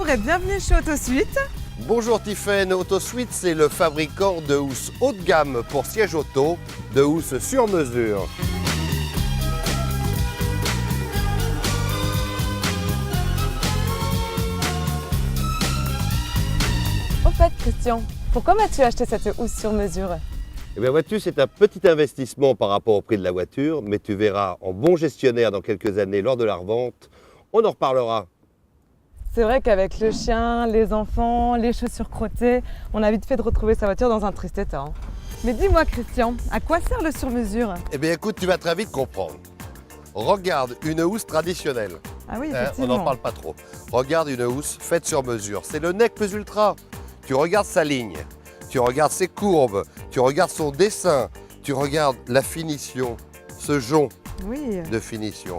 Bonjour et bienvenue chez Autosuite. Bonjour Tiffaine, Autosuite c'est le fabricant de housses haut de gamme pour siège auto, de housses sur mesure. Au fait Christian, pourquoi m'as-tu acheté cette housse sur mesure? Eh bien vois-tu, c'est un petit investissement par rapport au prix de la voiture, mais tu verras en bon gestionnaire dans quelques années lors de la revente, on en reparlera. C'est vrai qu'avec le chien, les enfants, les chaussures crottées, on a vite fait de retrouver sa voiture dans un triste état. Hein. Mais dis-moi Christian, à quoi sert le sur-mesure? Eh bien écoute, tu vas très vite comprendre. Regarde une housse traditionnelle, Ah oui, on effectivement. n'en parle pas trop. Regarde une housse faite sur mesure, c'est le Nec Plus Ultra. Tu regardes sa ligne, tu regardes ses courbes, tu regardes son dessin, tu regardes la finition, ce jonc Oui. de finition.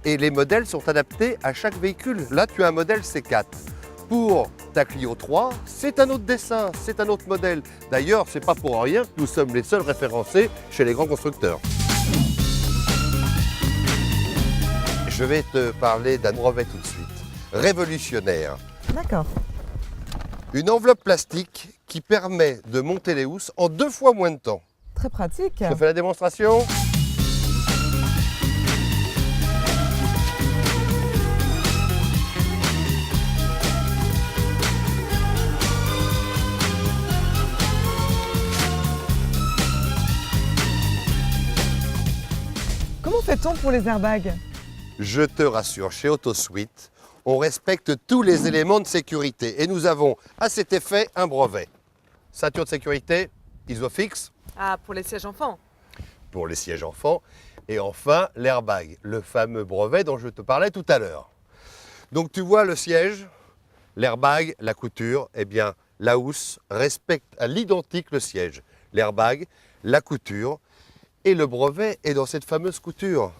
Et les modèles sont adaptés à chaque véhicule. Là, tu as un modèle C4. Pour ta Clio 3, c'est un autre dessin, c'est un autre modèle. D'ailleurs, c'est pas pour rien que nous sommes les seuls référencés chez les grands constructeurs. Je vais te parler d'un brevet tout de suite. Révolutionnaire. D'accord. Une enveloppe plastique qui permet de monter les housses en 2 fois moins de temps. Très pratique. Je te fais la démonstration. Comment fait-on pour les airbags? Je te rassure, chez Autosuite, on respecte tous les éléments de sécurité et nous avons à cet effet un brevet. Ceinture de sécurité, Isofix Ah, pour les sièges enfants. pour les sièges enfants et enfin l'airbag, le fameux brevet dont je te parlais tout à l'heure. Donc tu vois le siège, l'airbag, la couture, eh bien la housse respecte à l'identique le siège, l'airbag, la couture et le brevet est dans cette fameuse couture,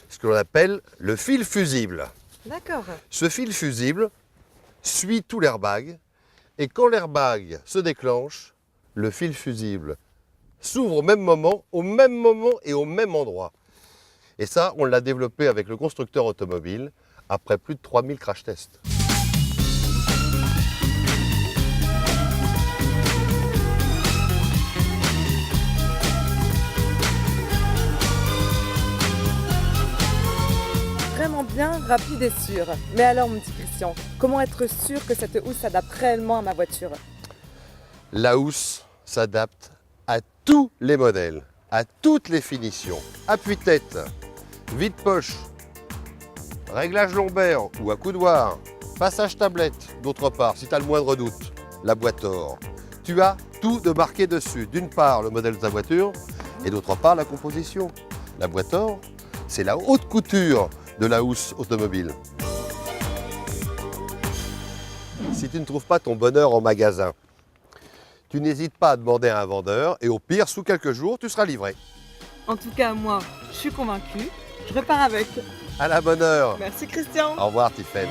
ce que l'on appelle le fil fusible. D'accord. Ce fil fusible suit tout l'airbag et quand l'airbag se déclenche, le fil fusible s'ouvre au même moment et au même endroit. Et ça, on l'a développé avec le constructeur automobile après plus de 3000 crash tests. Vraiment bien, rapide et sûr. Mais alors mon petit Christian, comment être sûr que cette housse s'adapte réellement à ma voiture? La housse s'adapte à tous les modèles, à toutes les finitions. Appuie-tête, vide-poche, réglage lombaire ou accoudoir, passage tablette. D'autre part, si tu as le moindre doute, la boîte or. Tu as tout de marqué dessus. D'une part, le modèle de ta voiture et d'autre part, la composition. La boîte or, c'est la haute couture de la housse automobile. Si tu ne trouves pas ton bonheur en magasin, tu n'hésites pas à demander à un vendeur et au pire, sous quelques jours, tu seras livré. En tout cas, moi, je suis convaincue. Je repars avec. À la bonne heure. Merci Christian. Au revoir Tiffaine.